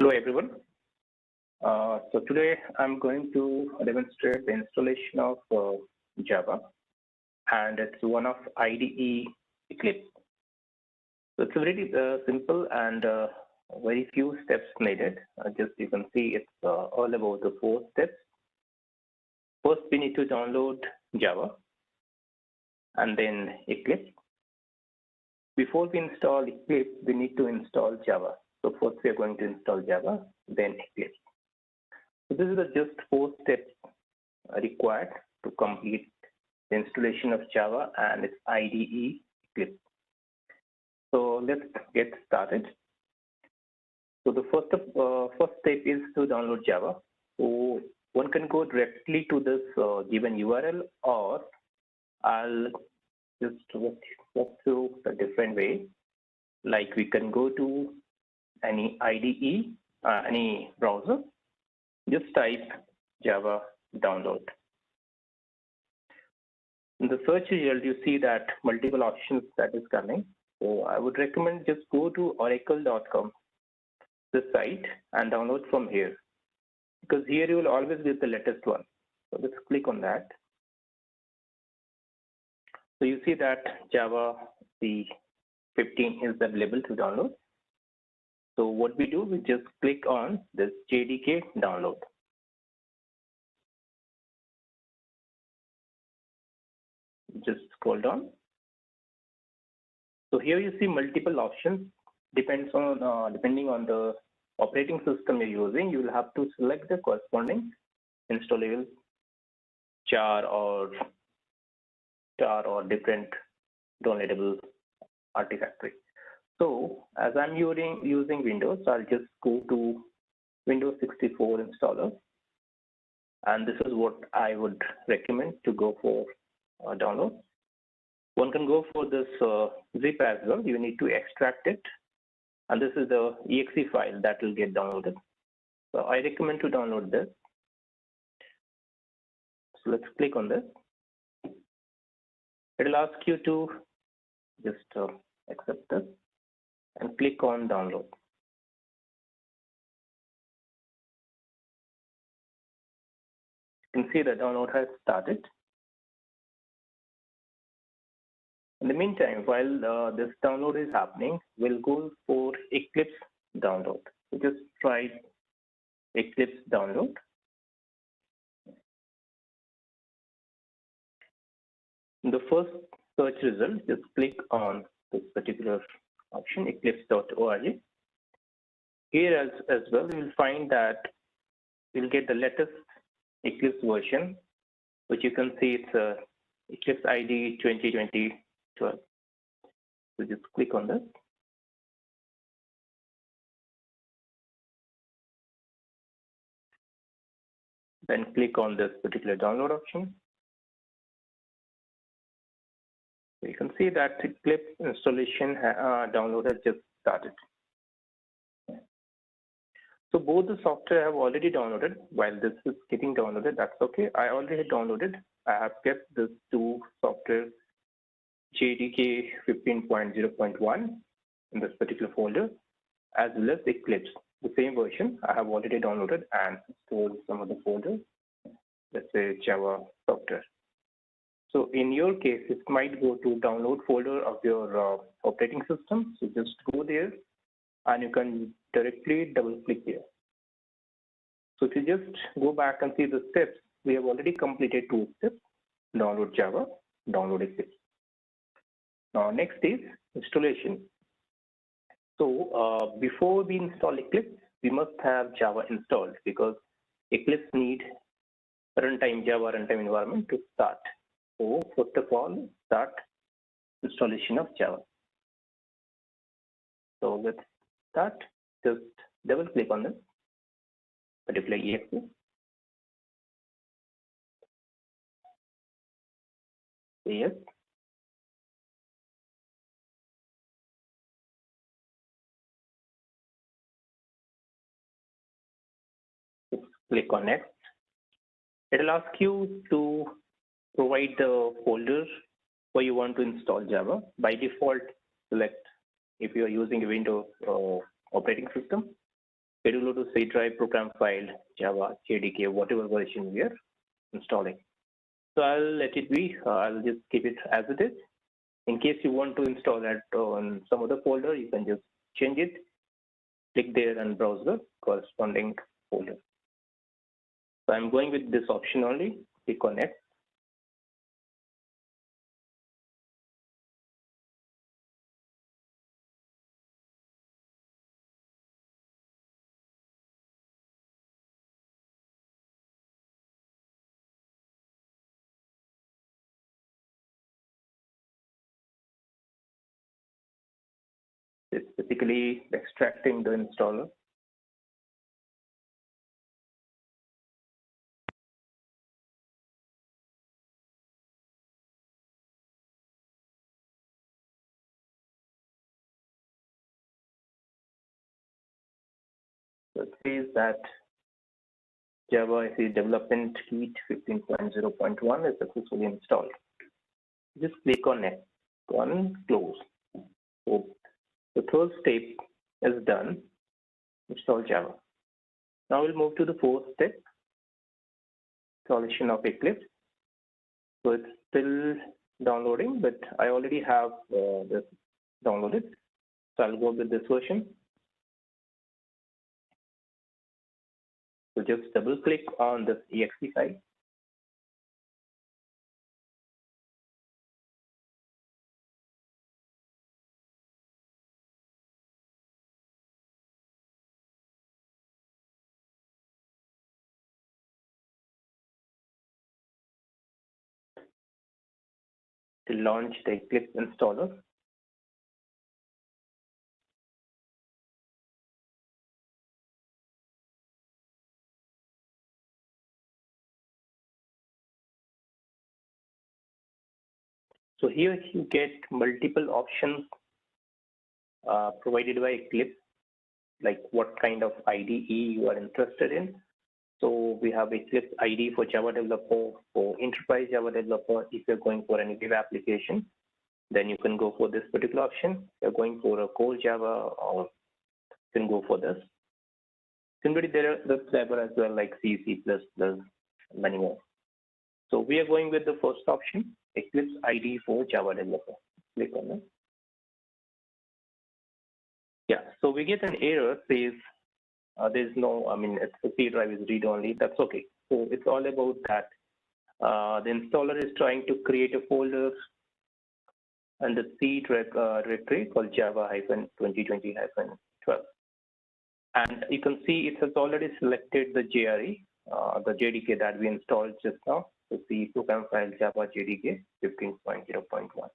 Hello everyone. So today I'm going to demonstrate the installation of Java, and it's one of IDE Eclipse. So it's very simple and very few steps needed. Just you can see it's all about the 4 steps. First, we need to download Java and then Eclipse. Before we install Eclipse, we need to install Java. So first we are going to install Java, then Eclipse. So this is the just 4 steps required to complete the installation of Java and its IDE Eclipse. So let's get started. So the first step is to download Java. So one can go directly to this given URL, or I'll just walk through a different way. Like we can go to any IDE, any browser, just type Java download. In the search result, you see that multiple options that is coming. So I would recommend just go to oracle.com, this site, and download from here, because here you will always get the latest one. So let's click on that. So you see that Java the 15 is available to download. So what we do, we just click on this JDK download. Just scroll down. So here you see multiple options. Depending on the operating system you're using, you will have to select the corresponding installable jar or different downloadable artifactory. So as I'm using Windows, I'll just go to Windows 64 installer, and this is what I would recommend to go for download. One can go for this zip as well. You need to extract it, and this is the exe file that will get downloaded. So I recommend to download this. So let's click on this. It will ask you to just accept this and click on download. You can see the download has started. In the meantime, while this download is happening, we'll go for Eclipse download. So just try Eclipse download. In the first search result, just click on this particular option, eclipse.org. Here as well, you will find that you'll get the latest Eclipse version, which you can see it's Eclipse ID 2020-12. So just click on this. Then click on this particular download option. So you can see that Eclipse installation download has just started. So both the software have already downloaded. While this is getting downloaded, that's okay. I already downloaded. I have kept this 2 software, JDK 15.0.1 in this particular folder, as well as Eclipse, the same version I have already downloaded and stored some of the folders. Let's say Java software. So in your case, it might go to download folder of your operating system. So just go there, and you can directly double click here. So if you just go back and see the steps, we have already completed 2 steps: download Java, download Eclipse. Now next is installation. So before we install Eclipse, we must have Java installed, because Eclipse need runtime Java runtime environment to start. So first of all, start installation of Java. So let's start. Just double click on this particular exe. Yes. Just click on next. It will ask you to provide the folder where you want to install Java. By default, select if you are using a Windows operating system. scheduler to C drive, program file, Java, JDK, whatever version we are installing. So I'll let it be. I'll just keep it as it is. In case you want to install that on some other folder, you can just change it, click there and browse the corresponding folder. So I'm going with this option only, click on next. It's basically extracting the installer. So it says that Java SE Development Kit 15.0.1 is successfully installed. Just click on next, on close. So the third step is done, install Java. Now we'll move to the fourth step, installation of Eclipse. So it's still downloading, but I already have this downloaded. So I'll go with this version. So just double click on this exe file. To launch the Eclipse installer. So here you get multiple options provided by Eclipse, like what kind of IDE you are interested in. So we have Eclipse IDE for Java developer, for enterprise Java developer. If you're going for any web application, then you can go for this particular option. If you're going for a core Java, or you can go for this. Similarly, there are the Java as well, like C, C++, many more. So we are going with the first option, Eclipse IDE for Java developer. Click on it. Yeah, so we get an error says there's no, it's the C drive is read only. That's okay. So it's all about that. The installer is trying to create a folder and the C directory called Java-2020-12. And you can see it has already selected the JRE, the JDK that we installed just now. So C program file Java JDK 15.0.1.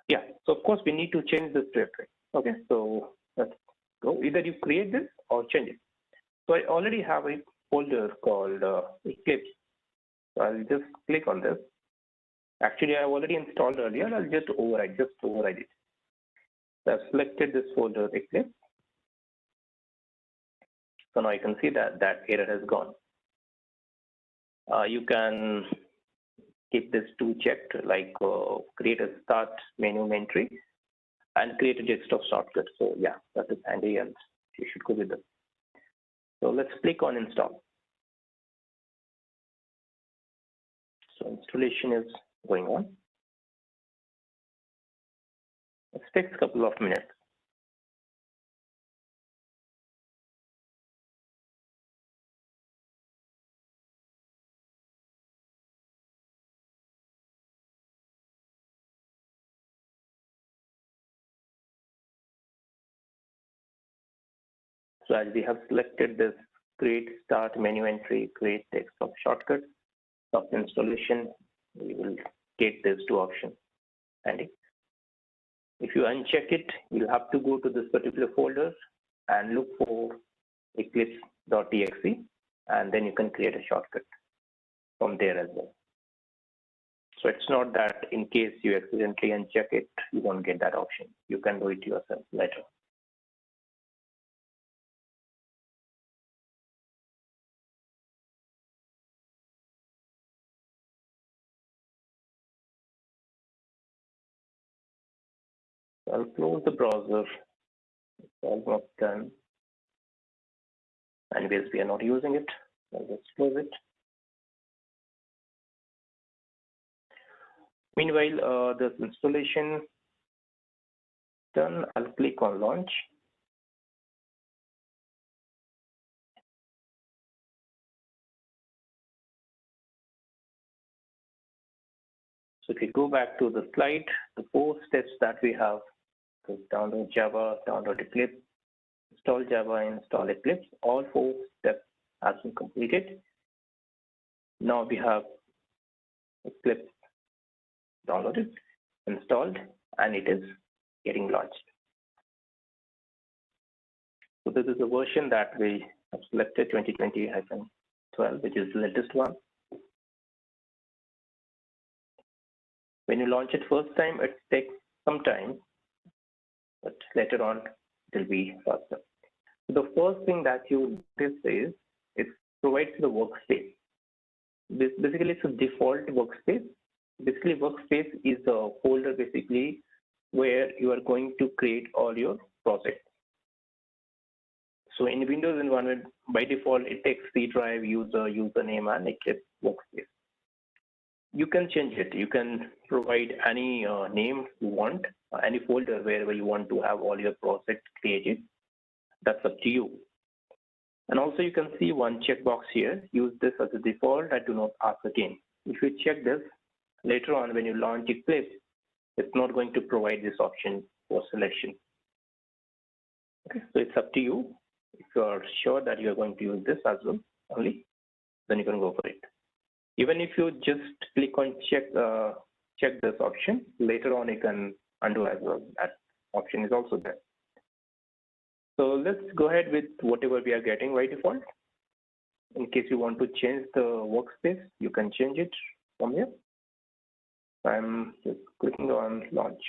Yeah, so of course we need to change this directory. Okay, so let's go. Either you create this or change it. So I already have a folder called Eclipse. So I'll just click on this. Actually, I've already installed earlier. I'll just override it. So I've selected this folder Eclipse. So now you can see that that error has gone. You can keep this two checked, like create a start menu entry and create a desktop shortcut. So yeah, that is handy and you should go with this. So let's click on install. So installation is going on. It takes a couple of minutes. So as we have selected this create start menu entry, create desktop shortcut, of installation, we will get these two options handy. If you uncheck it, you'll have to go to this particular folder and look for eclipse.exe, and then you can create a shortcut from there as well. So it's not that in case you accidentally uncheck it, you won't get that option. You can do it yourself later. So I'll close the browser. It's almost done. Anyways, we are not using it. I'll just close it. Meanwhile, this installation done. I'll click on launch. So if you go back to the slide, the 4 steps that we have, so download Java, download Eclipse, install Java, install Eclipse, all 4 steps have been completed. Now we have Eclipse downloaded, installed, and it is getting launched. So this is the version that we have selected, 2020-12, which is the latest one. When you launch it first time, it takes some time, but later on it will be faster. So the first thing that you notice is it provides the workspace. This basically it's a default workspace. Basically, workspace is a folder basically where you are going to create all your projects. So in Windows environment, by default, it takes C drive, user, username, and Eclipse workspace. You can change it. You can provide any name you want, any folder wherever you want to have all your projects created. That's up to you. And also you can see one checkbox here. Use this as a default. I do not ask again. If you check this, later on when you launch Eclipse, it's not going to provide this option for selection. Okay, so it's up to you. If you are sure that you are going to use this as well only, then you can go for it. Even if you just click on check this option, later on you can undo as well. That option is also there. So let's go ahead with whatever we are getting by default. In case you want to change the workspace, you can change it from here. I'm just clicking on launch.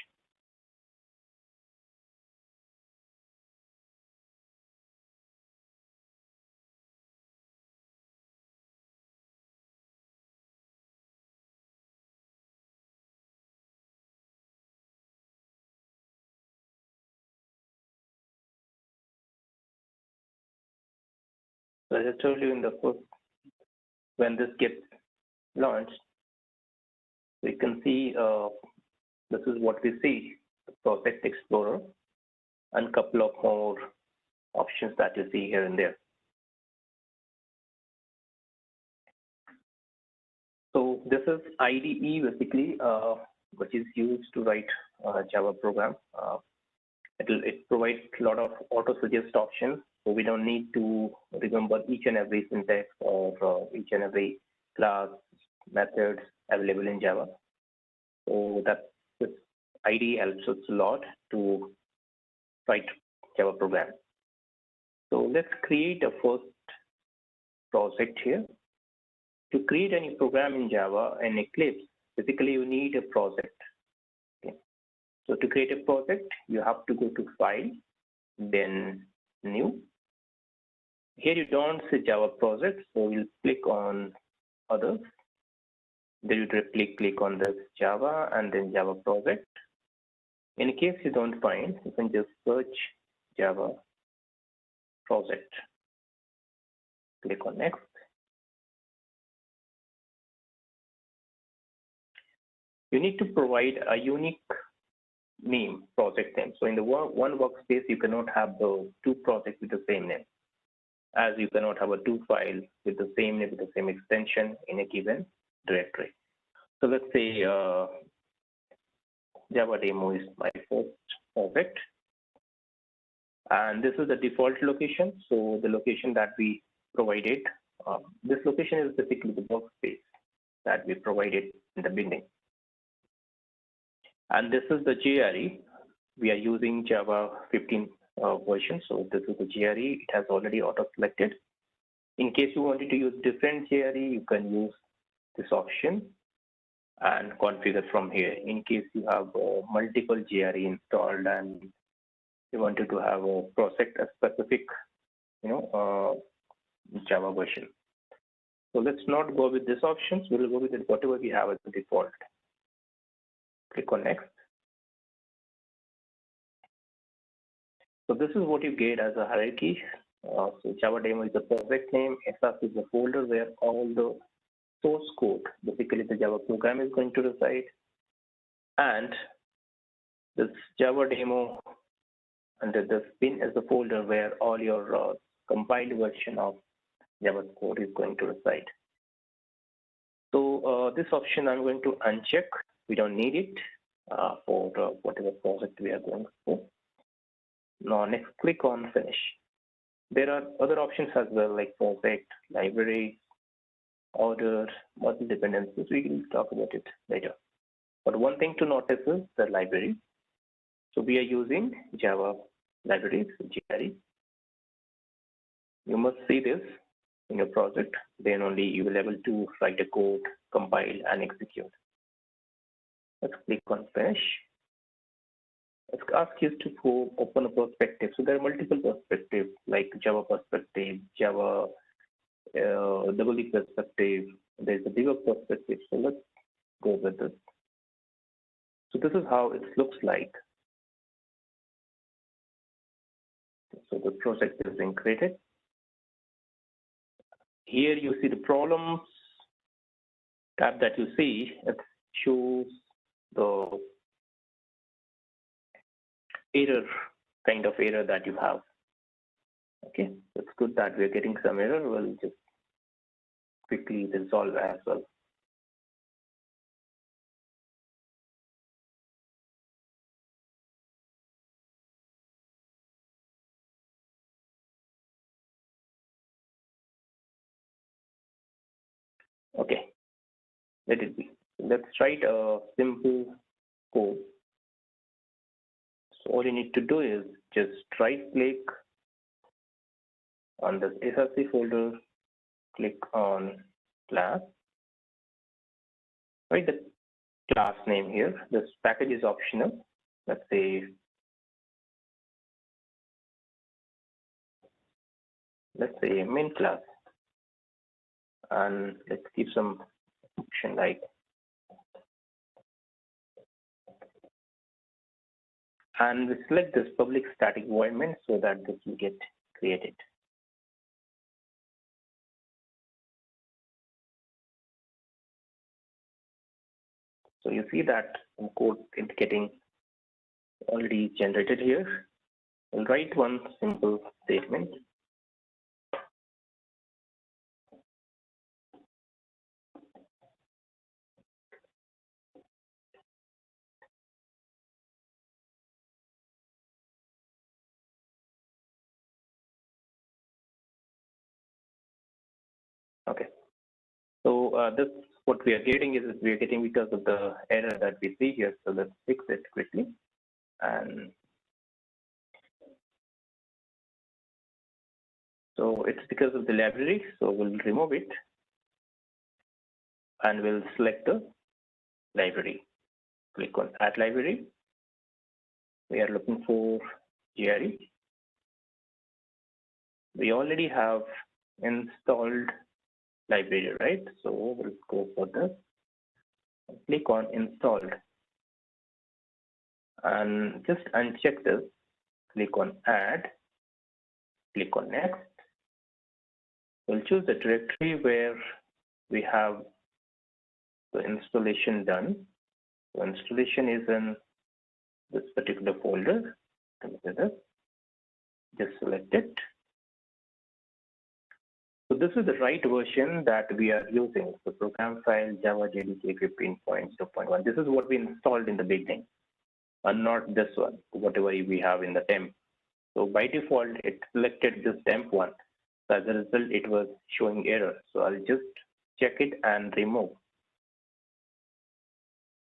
So as I told you in the first, when this gets launched, we can see this is what we see, the Project Explorer, and a couple of more options that you see here and there. So this is IDE basically, which is used to write Java program. It provides a lot of auto-suggest options, so we don't need to remember each and every syntax or each and every class methods available in Java. So that this IDE helps us a lot to write Java program. So let's create a first project here. To create any program in Java and Eclipse, basically you need a project. Okay. So to create a project, you have to go to File, then New. Here you don't see Java project, so we'll click on Others. Then you directly click on this Java and then Java project. In case you don't find, you can just search Java project. Click on Next. You need to provide a unique name, project name. So in the one workspace, you cannot have the 2 projects with the same name, as you cannot have a 2 files with the same name, with the same extension in a given directory. So let's say Java demo is my first project. And this is the default location. So the location that we provided, this location is basically the workspace that we provided in the beginning. And this is the JRE. We are using Java 15 version. So this is the JRE. It has already auto-selected. In case you wanted to use different JRE, you can use this option and configure from here. In case you have multiple JRE installed and you wanted to have a project a specific, Java version. So let's not go with this options. We'll go with whatever we have as the default. Click on Next. So this is what you get as a hierarchy. So Java demo is the project name. SF is the folder where all the source code, basically the Java program, is going to reside. And this Java demo under this bin is the folder where all your compiled version of Java code is going to reside. So this option I'm going to uncheck. We don't need it for whatever project we are going for. Now next, click on finish. There are other options as well, like project, library, order, multi dependencies. We will talk about it later. But one thing to notice is the library. So we are using Java libraries, JRE. You must see this in your project. Then only you will be able to write a code, compile, and execute. Let's click on finish. Let's ask you to open a perspective. So there are multiple perspectives, like Java perspective, Java EE perspective. There's a debug perspective. So let's go with this. So this is how it looks like. So the project is being created. Here you see the problems tab that you see. It shows the error, kind of error that you have. Okay, it's good that we're getting some error. We'll just quickly resolve as well. Okay, let it be. Let's write a simple code. So all you need to do is just right click on this SRC folder, click on class, write the class name here. This package is optional. Let's say main class, and let's keep some option like, and we select this public static void main so that this will get created. So you see that some code is getting already generated here. We'll write one simple statement. Okay. So this, what we are getting is we are getting because of the error that we see here. So let's fix it quickly. And so it's because of the library. So we'll remove it and we'll select the library. Click on add library. We are looking for JRE. We already have installed library, right? So we'll go for this. Click on installed and just uncheck this. Click on add. Click on next. We'll choose the directory where we have the installation done. So installation is in this particular folder. Just select it. So this is the right version that we are using. So program file Java JDK 15.2.1. This is what we installed in the beginning, and not this one, whatever we have in the temp. So by default, it selected this temp one. So as a result, it was showing error. So I'll just check it and remove.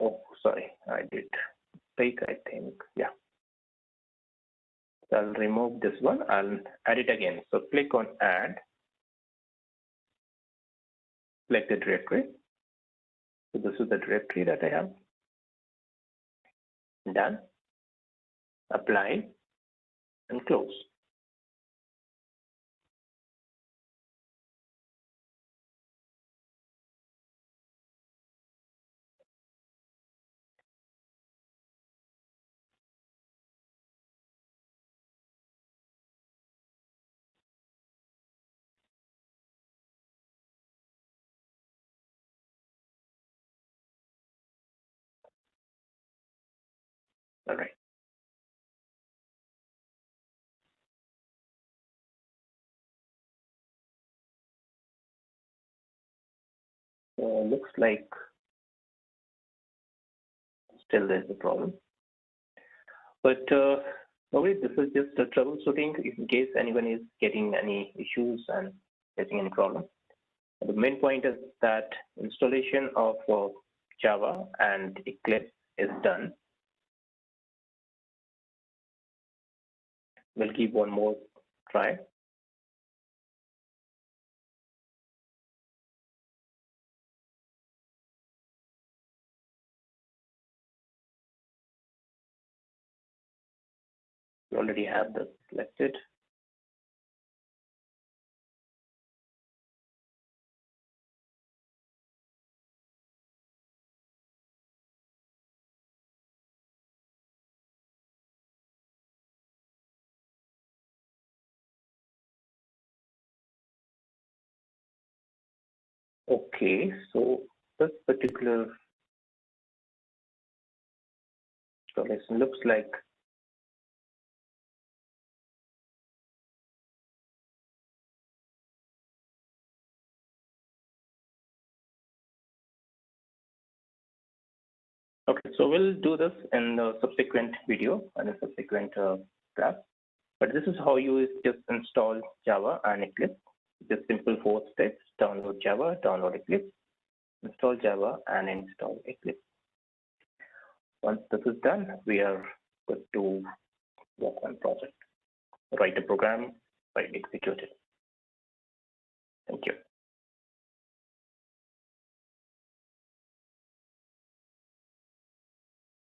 Oh, sorry, I did mistake, I think. Yeah. So I'll remove this one. I'll add it again. So click on add. Select the directory. So this is the directory that I have. Done. Apply and close. All right. Looks like still there's a problem. But nobody, this is just a troubleshooting in case anyone is getting any issues and facing any problem. The main point is that installation of Java and Eclipse is done. We'll give one more try. We already have this selected. Okay, so this particular installation looks like okay. So we'll do this in the subsequent video and a subsequent class. But this is how you just install Java and Eclipse. Just simple 4 steps: download Java, download Eclipse, install Java, and install Eclipse. Once this is done, we are good to work on project. Write a program, execute it.